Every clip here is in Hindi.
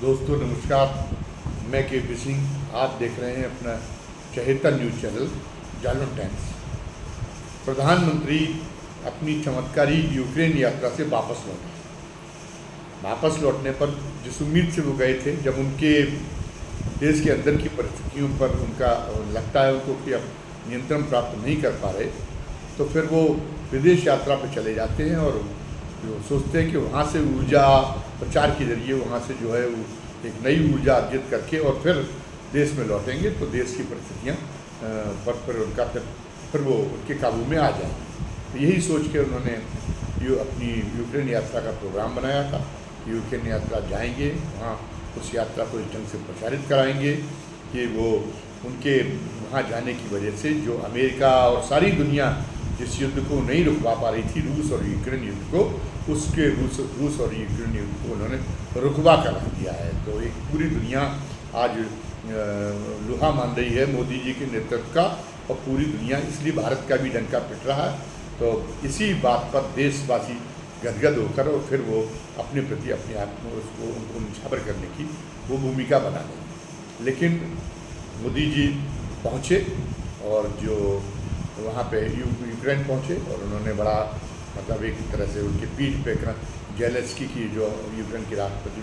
दोस्तों नमस्कार, मैं के सिंह। आप देख रहे हैं अपना चहेता न्यूज़ चैनल जालन टाइम्स। प्रधानमंत्री अपनी चमत्कारी यूक्रेन यात्रा से वापस लौटे। वापस लौटने पर जिस उम्मीद से वो गए थे, जब उनके देश के अंदर की परिस्थितियों पर उनका लगता है उनको कि अब नियंत्रण प्राप्त नहीं कर पा रहे, तो फिर वो विदेश यात्रा पर चले जाते हैं और जो सोचते हैं कि वहाँ से ऊर्जा प्रचार के जरिए वहाँ से जो है वो एक नई ऊर्जा अर्जित करके और फिर देश में लौटेंगे तो देश की परिस्थितियाँ पर उनका फिर वो उनके काबू में आ जाएंगे। तो यही सोच के उन्होंने अपनी यूक्रेन यात्रा का प्रोग्राम बनाया था। यूक्रेन यात्रा जाएंगे, वहाँ उस यात्रा को इस ढंग से प्रचारित कराएंगे कि वो उनके वहाँ जाने की वजह से जो अमेरिका और सारी दुनिया जिस युद्ध को नहीं रुकवा पा रही थी, रूस और यूक्रेन युद्ध को, उसके रूस और यूक्रेन युद्ध को उन्होंने रुकवा कर रख दिया है। तो एक पूरी दुनिया आज लोहा मान रही है मोदी जी के नेतृत्व का, और पूरी दुनिया इसलिए भारत का भी डंका पिट रहा है। तो इसी बात पर देशवासी गदगद होकर और फिर वो अपने प्रति अपने आप में उसको उनको निछावर करने की वो भूमिका बना लें। लेकिन मोदी जी पहुँचे और जो वहाँ पे यूक्रेन पहुँचे और उन्होंने बड़ा मतलब एक तरह से उनके पीठ पे जेलेंस्की की जो यूक्रेन के राष्ट्रपति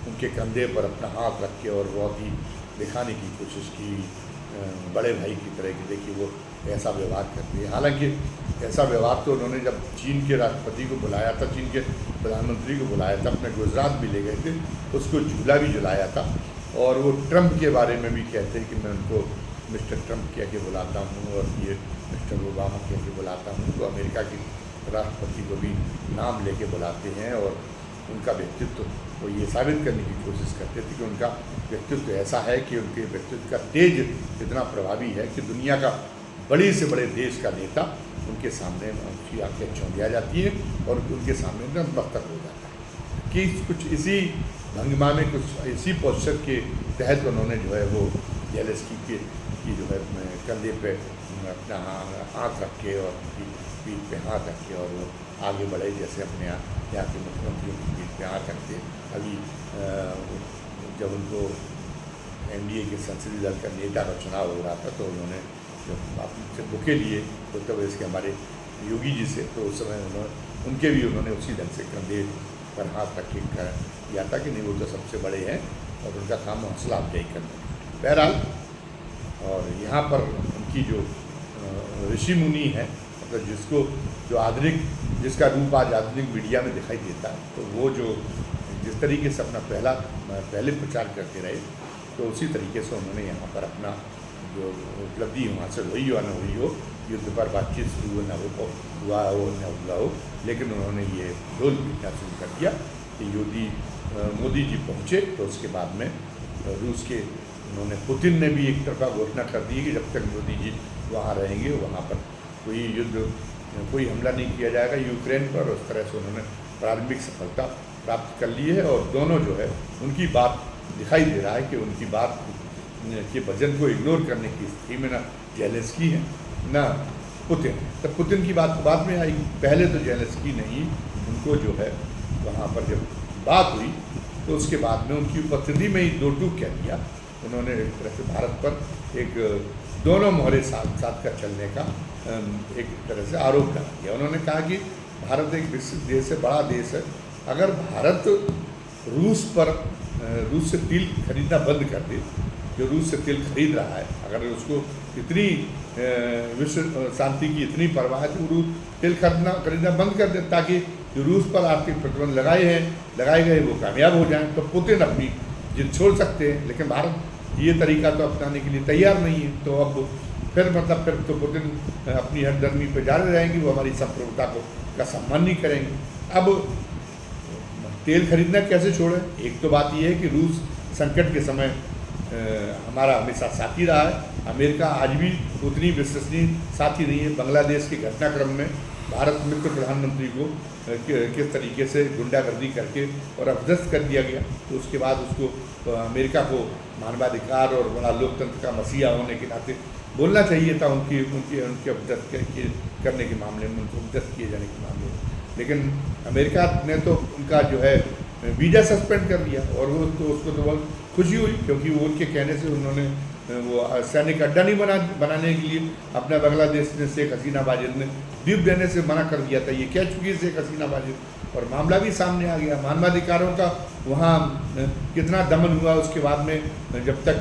उनके कंधे पर अपना हाथ रख के और बहुत ही दिखाने की कोशिश की, बड़े भाई की तरह कि देखिए वो ऐसा व्यवहार करती है। हालांकि ऐसा व्यवहार तो उन्होंने जब चीन के राष्ट्रपति को बुलाया था, चीन के प्रधानमंत्री को बुलाया था, अपने गुजरात भी ले गए थे, उसको झूला भी झुलाया था। और वो ट्रंप के बारे में भी कहते हैं कि मैं उनको मिस्टर ट्रंप कह के बुलाता हूँ और ये मिस्टर ओबामा कह के बुलाता हूँ। तो अमेरिका के राष्ट्रपति को भी नाम लेके बुलाते हैं और उनका व्यक्तित्व वो ये साबित करने की कोशिश करते थे कि उनका व्यक्तित्व ऐसा है कि उनके व्यक्तित्व का तेज इतना प्रभावी है कि दुनिया का बड़े से बड़े देश का नेता उनके सामने उनकी आंखें चौंधिया जाती है और उनके सामने नतमस्तक हो जाता है। कि कुछ इसी भंगिमा में, कुछ इसी पोस्चर के तहत उन्होंने जो है वो जेलेंस्की की जो है कंधे पे अपना हाथ रख के और उनकी पीठ पे हाथ रख के और वो आगे बढ़े, जैसे अपने यहाँ के मुख्यमंत्रियों की पीठ पे हाथ रखते। अभी जब उनको एनडीए के संसदीय दल का नेता का चुनाव हो रहा था तो उन्होंने जब आपसे बुके लिए उत्तर प्रदेश के हमारे योगी जी से, तो उस समय उनके भी उन्होंने उसी ढंग से कंधे पर हाथ रख के किया था कि नहीं वो तो सबसे बड़े हैं और उनका काम हौसला अफजाई करना। बहरहाल और यहाँ पर उनकी जो ऋषि मुनि है, मतलब जिसको जो जिसका रूप आज आधुनिक मीडिया में दिखाई देता है, तो वो जो जिस तरीके से अपना पहले प्रचार करते रहे, तो उसी तरीके से उन्होंने यहाँ पर अपना जो उपलब्धि वहाँ से हुई हो न हुई हो, युद्ध पर बातचीत शुरू न हुआ हो, लेकिन उन्होंने ये ढोल पीटना शुरू कर दिया कि मोदी जी पहुँचे। तो उसके बाद में रूस के उन्होंने पुतिन ने भी एक तरफा घोषणा कर दी कि जब तक मोदी जी वहाँ रहेंगे वहाँ पर कोई हमला नहीं किया जाएगा यूक्रेन पर। उस तरह से उन्होंने प्रारंभिक सफलता प्राप्त कर ली है और दोनों जो है उनकी बात दिखाई दे रहा है कि उनकी बात के वजन को इग्नोर करने की स्थिति में ना जेलेंस्की है ना पुतिन। तो पुतिन की बात बाद में आई, पहले तो जेलेंस्की ने ही उनको जो है वहाँ पर जब बात हुई तो उसके बाद में उनकी उपस्थिति में ही दो टूक कह दिया। उन्होंने एक तरह से भारत पर एक दोनों मोहरे साथ का चलने का एक तरह से आरोप लगा दिया। उन्होंने कहा कि भारत एक विकसित देश है, बड़ा देश है, अगर भारत रूस से तेल खरीदना बंद कर दे, जो रूस से तेल खरीद रहा है, अगर उसको इतनी विश्व शांति की इतनी परवाह है तो रूस तेल खरीदना बंद कर दे, ताकि जो रूस पर आर्थिक प्रतिबंध लगाए गए वो कामयाब हो जाएं, तो पुतिन अपनी जिद छोड़ सकते हैं। लेकिन भारत ये तरीका तो अपनाने के लिए तैयार नहीं है। तो अब फिर तो पुतिन अपनी हरदर्मी पर जारी रहेंगे, वो हमारी संप्रभुता का सम्मान नहीं करेंगे। अब तेल खरीदना कैसे छोड़े? एक तो बात यह है कि रूस संकट के समय हमारा हमेशा साथी रहा है। अमेरिका आज भी उतनी विश्वसनीय साथी नहीं है। बांग्लादेश के घटनाक्रम में भारत मित्र प्रधानमंत्री को किस तरीके से गुंडागर्दी करके और अपदस्थ कर दिया गया, तो उसके बाद उसको अमेरिका को मानवाधिकार और बड़ा लोकतंत्र का मसीहा होने के नाते बोलना चाहिए था उनके अपदस्थ करने के मामले में, उनको अपदस्थ किए जाने के मामले में। लेकिन अमेरिका ने तो उनका जो है वीज़ा सस्पेंड कर दिया। और वो तो उसको तो बहुत खुशी हुई, क्योंकि वो उनके कहने से उन्होंने वो सैनिक अड्डा नहीं बनाने के लिए अपना बांग्लादेश ने शेख हसीना वाजिद ने द्वीप देने से मना कर दिया था। ये कह चुकी है शेख हसीना वाजिद, और मामला भी सामने आ गया। मानवाधिकारों का वहाँ कितना दमन हुआ उसके बाद में, जब तक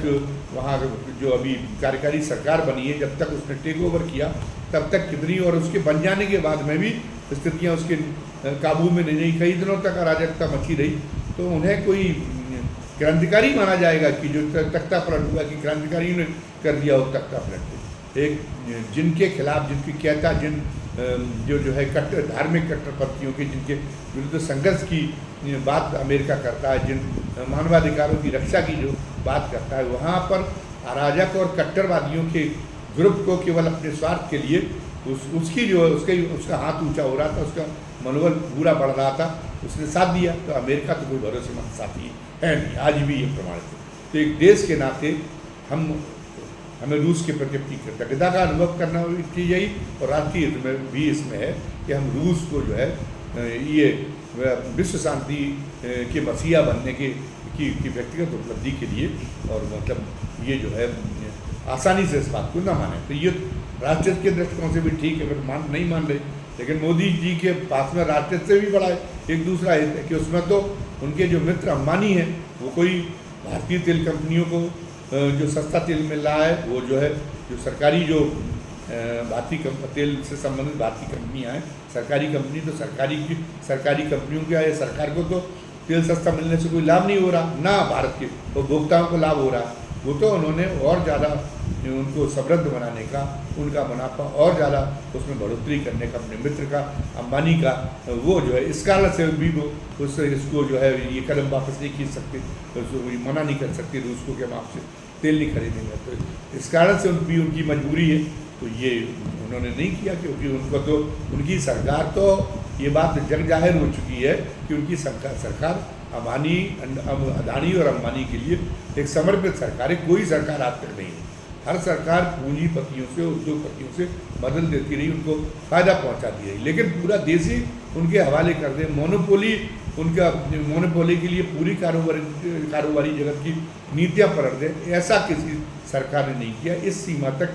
वहाँ जो अभी कार्यकारी सरकार बनी है, जब तक उसने टेक ओवर किया तब तक कितनी, और उसके बन जाने के बाद में भी स्थितियाँ उसके काबू में नहीं रही, कई दिनों तक अराजकता मची रही। तो उन्हें कोई क्रांतिकारी माना जाएगा कि जो तख्ता पलट हुआ, कि क्रांतिकारी ने कर दिया वो तख्ता पलट। एक जिनके खिलाफ, जिनकी कहता, जो है कट्टर धार्मिक कट्टरपंथियों के, जिनके विरुद्ध संघर्ष की बात अमेरिका करता है, जिन मानवाधिकारों की रक्षा की जो बात करता है, वहाँ पर अराजक और कट्टरवादियों के ग्रुप को केवल अपने स्वार्थ के लिए उसकी जो उसका हाथ ऊंचा हो रहा था, उसका मनोबल पूरा बढ़ रहा था, उसने साथ दिया। तो अमेरिका तो कोई भरोसेमंद साथी है नहीं, आज भी ये प्रमाणित है। तो एक देश के नाते हमें रूस के प्रति अपनी कृतज्ञता का अनुभव करना चाहिए, और राष्ट्रीय हित में भी इसमें है कि हम रूस को जो है ये विश्व शांति के मसीहा बनने की व्यक्तिगत उपलब्धि के लिए, और मतलब ये जो है आसानी से इस बात को न माने। तो ये राष्ट्र के दृष्टिकोण से भी ठीक है, अगर नहीं मान रहे, लेकिन मोदी जी के पास में राष्ट्र से भी बड़ा एक दूसरा हित है कि उसमें तो उनके जो मित्र अंबानी हैं, वो कोई भारतीय तेल कंपनियों को जो सस्ता तेल मिल रहा है, वो जो है जो सरकारी जो भारतीय तेल से संबंधित भारतीय कंपनियां हैं, सरकारी कंपनी, तो सरकारी कंपनियों के या सरकार को तो तेल सस्ता मिलने से कोई लाभ नहीं हो रहा, ना भारत के उपभोक्ताओं को लाभ हो रहा। वो तो उन्होंने और ज़्यादा उनको समृद्ध बनाने का, उनका मुनाफा और ज़्यादा उसमें बढ़ोतरी करने का, अपने मित्र का, अंबानी का, वो जो है इस कारण से भी वो इसको जो है ये कदम वापस नहीं खींच सकते, तो मना नहीं कर सकते रूस को कि हम आपसे तेल नहीं खरीदेंगे। तो इस कारण से भी उनकी मजबूरी है, तो ये उन्होंने नहीं किया, क्योंकि उनको तो उनकी सरकार, तो ये बात जग जाहिर हो चुकी है कि उनकी सरकार अदानी और अंबानी के लिए एक समर्पित सरकार है। कोई सरकार आज तक नहीं है, हर सरकार पूंजीपतियों से, उद्योगपतियों से मदद देती रही, उनको फ़ायदा पहुंचाती रही, लेकिन पूरा देश ही उनके हवाले कर दे, मोनोपोली के लिए पूरी कारोबारी जगत की नीतियां पलट दे, ऐसा किसी सरकार ने नहीं किया। इस सीमा तक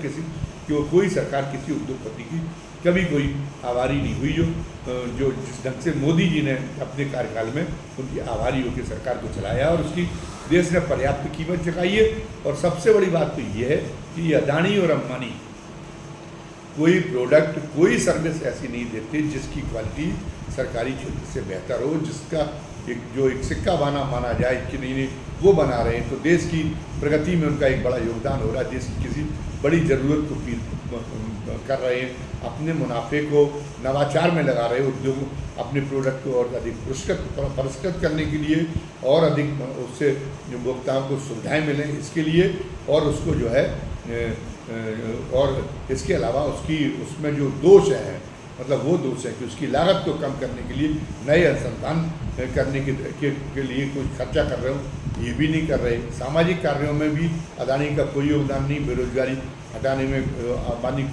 कोई सरकार किसी उद्योगपति की कभी कोई आभारी नहीं हुई, जो जिस ढंग से मोदी जी ने अपने कार्यकाल में उनकी आभारी होकर सरकार को चलाया, और उसकी देश ने पर्याप्त कीमत चुकाई है। और सबसे बड़ी बात तो ये है कि अदानी और अंबानी कोई प्रोडक्ट, कोई सर्विस ऐसी नहीं देते जिसकी क्वालिटी सरकारी क्षेत्र से बेहतर हो, जिसका एक सिक्का माना जाए कि नहीं वो बना रहे हैं। तो देश की प्रगति में उनका एक बड़ा योगदान हो रहा है, देश की किसी बड़ी ज़रूरत को कर रहे हैं, अपने मुनाफे को नवाचार में लगा रहे हैं, उद्योग अपने प्रोडक्ट को और अधिक पुरस्कृत करने के लिए, और अधिक उससे उपभोक्ताओं को सुविधाएं मिलें इसके लिए, और उसको जो है और इसके अलावा उसमें जो दोष हैं, मतलब वो दोष है कि उसकी लागत को कम करने के लिए नए अनुसंधान करने के लिए कुछ खर्चा कर रहे हो, ये भी नहीं कर रहे। सामाजिक कार्यों में भी अदानी का कोई योगदान नहीं, बेरोजगारी हटाने में अंबानी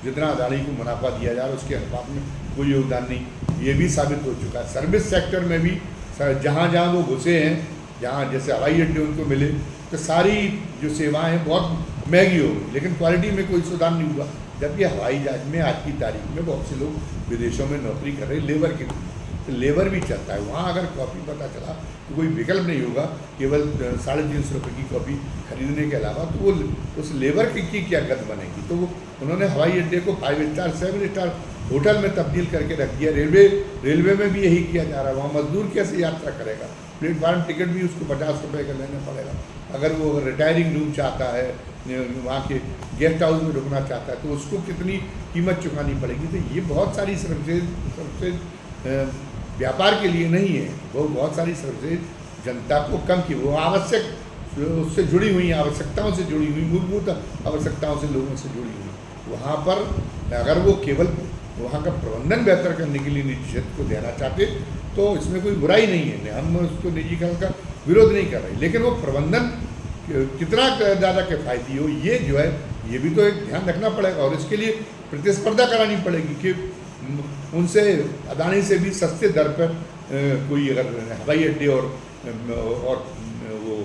जितना अदानी को मुनाफा दिया जा रहा है उसके अनुपात में कोई योगदान नहीं, ये भी साबित हो चुका है। सर्विस सेक्टर में भी जहाँ जहाँ वो घुसे हैं, जहाँ जैसे हवाई अड्डे उनको मिले, तो सारी जो सेवाएँ हैं बहुत महंगी हो गई, लेकिन क्वालिटी में कोई सुधार नहीं हुआ। जबकि हवाई जहाज में आज की तारीख में बहुत से लोग विदेशों में नौकरी कर रहे हैं लेबर के, तो लेबर भी चलता है वहाँ। अगर कॉफ़ी पता चला तो कोई विकल्प नहीं होगा केवल 350 रुपये की कॉफ़ी खरीदने के अलावा, तो वो उस लेबर की क्या गत बनेगी। तो वो उन्होंने हवाई अड्डे को 5 स्टार 7 स्टार होटल में तब्दील करके रख दिया। रेलवे में भी यही किया जा रहा है। वहाँ मजदूर कैसे यात्रा करेगा, प्लेटफार्म टिकट भी उसको 50 रुपये का लेना पड़ेगा। अगर वो रिटायरिंग रूम चाहता है, वहाँ के गेस्ट हाउस में रुकना चाहता है, तो उसको कितनी कीमत चुकानी पड़ेगी। तो ये बहुत सारी सर्विसेज व्यापार के लिए नहीं है, वो बहुत सारी सर्विसेज जनता को कम की, वो आवश्यक उससे जुड़ी हुई आवश्यकताओं से जुड़ी हुई, मूलभूत आवश्यकताओं से लोगों से जुड़ी हुई। वहाँ पर अगर वो केवल वहाँ का प्रबंधन बेहतर करने के लिए निजी क्षेत्र को देना चाहते तो इसमें कोई बुराई नहीं है, हम उसको निजीकरण का विरोध नहीं कर रहे, लेकिन वो प्रबंधन कितना ज़्यादा किफ़ायती हो, ये जो है ये भी तो एक ध्यान रखना पड़ेगा। और इसके लिए प्रतिस्पर्धा करानी पड़ेगी कि उनसे, अदानी से भी सस्ते दर पर कोई अगर हवाई अड्डे और वो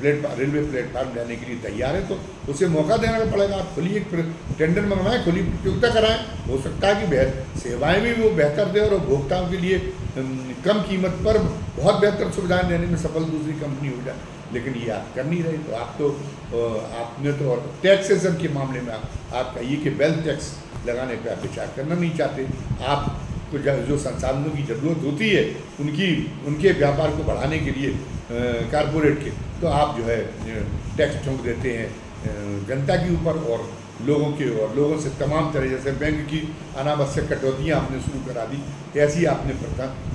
रेलवे प्लेटफार्म लेने के लिए तैयार है तो उसे मौका देना पड़ेगा। आप खुली एक टेंडर मंगवाएं, खुली प्रतियोगिता कराएं, हो सकता है कि सेवाएं भी वो बेहतर दे और उपभोक्ताओं के लिए कम कीमत पर बहुत बेहतर सुविधाएं देने में सफल दूसरी कंपनी हो जाए। लेकिन ये आप कर नहीं रहे। तो आपने तो और टैक्सेशन के मामले में आप कहिए कि वेल्थ टैक्स लगाने पर आप विचार करना नहीं चाहते। आपको जो संसाधनों की ज़रूरत होती है उनके व्यापार को बढ़ाने के लिए कारपोरेट के, तो आप जो है टैक्स ठोक देते हैं जनता के ऊपर और लोगों से तमाम तरह, जैसे बैंक की अनावश्यक कटौतियाँ आपने शुरू करा दी, ऐसी आपने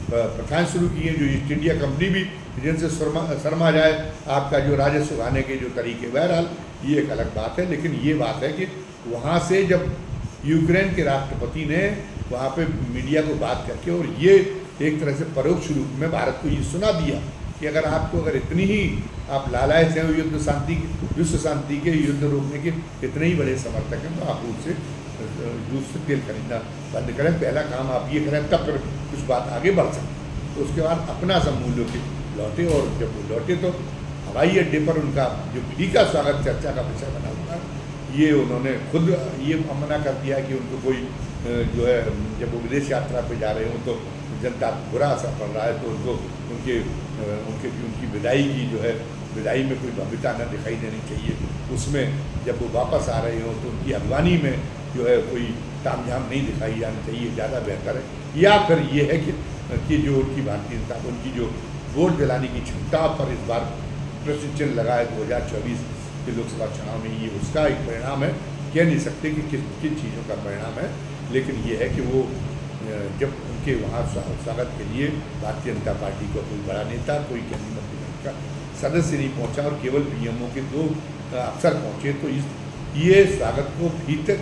प्रथाएँ शुरू की हैं जो ईस्ट इंडिया कंपनी भी जिनसे शर्मा जाए आपका जो राजस्व उगाने के जो तरीके। बहरहाल ये एक अलग बात है, लेकिन ये बात है कि वहाँ से जब यूक्रेन के राष्ट्रपति ने वहाँ पे मीडिया को बात करके और ये एक तरह से परोक्ष रूप में भारत को ये सुना दिया कि अगर इतनी ही आप लालायत हैं विश्व शांति के युद्ध रोकने के इतने ही बड़े समर्थक हैं, तो आप रूस से तेल खरीदना बंद करें। पहला काम आप ये करें, तब फिर कुछ बात आगे बढ़ सकती है। तो उसके बाद अपना समूल्यों के लौटे, और जब वो लौटे तो हवाई अड्डे पर उनका जो विधि का स्वागत चर्चा का विषय बना हुआ, ये उन्होंने खुद ये मना कर दिया कि उनको कोई जो है जब वो विदेश यात्रा पे जा रहे हों तो जनता बुरा असर पड़ रहा है, तो उनकी विदाई में कोई भव्यता न दिखाई देनी चाहिए। उसमें जब वो वापस आ रहे हों तो उनकी अगवानी में जो है कोई तामझाम नहीं दिखाई जानी चाहिए, ज़्यादा बेहतर है। या फिर ये है कि जो उनकी भारतीय जनता को उनकी जो वोट दिलाने की क्षमता पर इस बार प्रश्न चिन्ह लगा है 2024 के लोकसभा चुनाव में, ये उसका एक परिणाम है। कह नहीं सकते कि किन चीज़ों का परिणाम है, लेकिन ये है कि वो जब उनके वहाँ स्वागत के लिए भारतीय जनता पार्टी को कोई बड़ा नेता, कोई केंद्रीय मंत्रिमंडल का सदस्य नहीं पहुँचा और केवल पीएमओ के 2 अफसर पहुँचे, तो ये स्वागत को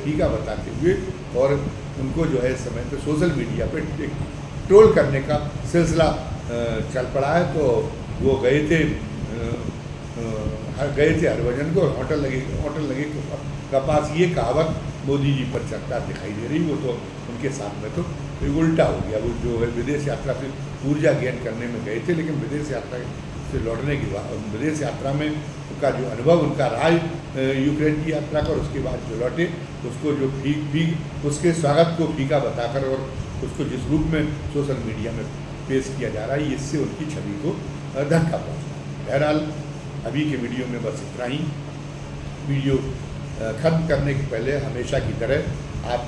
फीका बताते हुए और उनको जो है इस समय पर सोशल मीडिया पर ट्रोल करने का सिलसिला चल पड़ा है। तो वो गए थे हरभजन को, होटल लगे का पास, ये कहावत मोदी जी पर चर्चा दिखाई दे रही। वो तो उनके सामने तो उल्टा हो गया। वो जो है विदेश यात्रा से ऊर्जा गेन करने में गए थे, लेकिन विदेश यात्रा से लौटने के बाद विदेश यात्रा में उनका जो अनुभव उनका रहा यूक्रेन की यात्रा का, और उसके बाद जो लौटे उसको जो उसके स्वागत को फीका बताकर और उसको जिस रूप में सोशल मीडिया में पेश किया जा रहा है, इससे उनकी छवि को धक्का पहुँचा। बहरहाल अभी के वीडियो में बस इतना ही। वीडियो ख़त्म करने के पहले हमेशा की तरह आप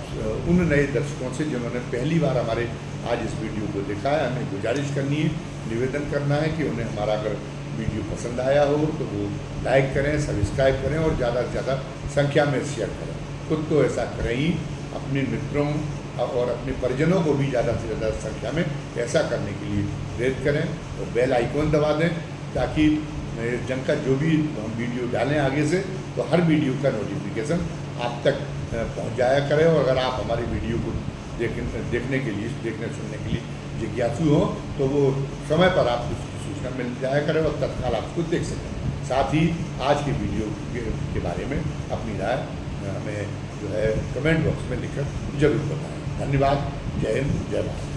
उन नए दर्शकों से जिन्होंने पहली बार हमारे आज इस वीडियो को देखा है, हमें गुजारिश करनी है, निवेदन करना है कि उन्हें हमारा अगर वीडियो पसंद आया हो तो वो लाइक करें, सब्सक्राइब करें और ज़्यादा से ज़्यादा संख्या में शेयर करें। खुद तो ऐसा करें ही, अपने मित्रों और अपने परिजनों को भी ज़्यादा से ज़्यादा संख्या में ऐसा करने के लिए प्रेरित करें और बेल आइकॉन दबा दें, ताकि जंग का जो भी हम वीडियो डालें आगे से, तो हर वीडियो का नोटिफिकेशन आप तक पहुंच जाया करें। और अगर आप हमारी वीडियो को देखने सुनने के लिए जिज्ञासु हो तो वो समय पर आपको उसकी सूचना मिल जाया करें और तत्काल आप उसको देख सकें। साथ ही आज के वीडियो के बारे में अपनी राय हमें जो है कमेंट बॉक्स में लिखकर जरूर बताएं। धन्यवाद। जय हिंद, जय भारत।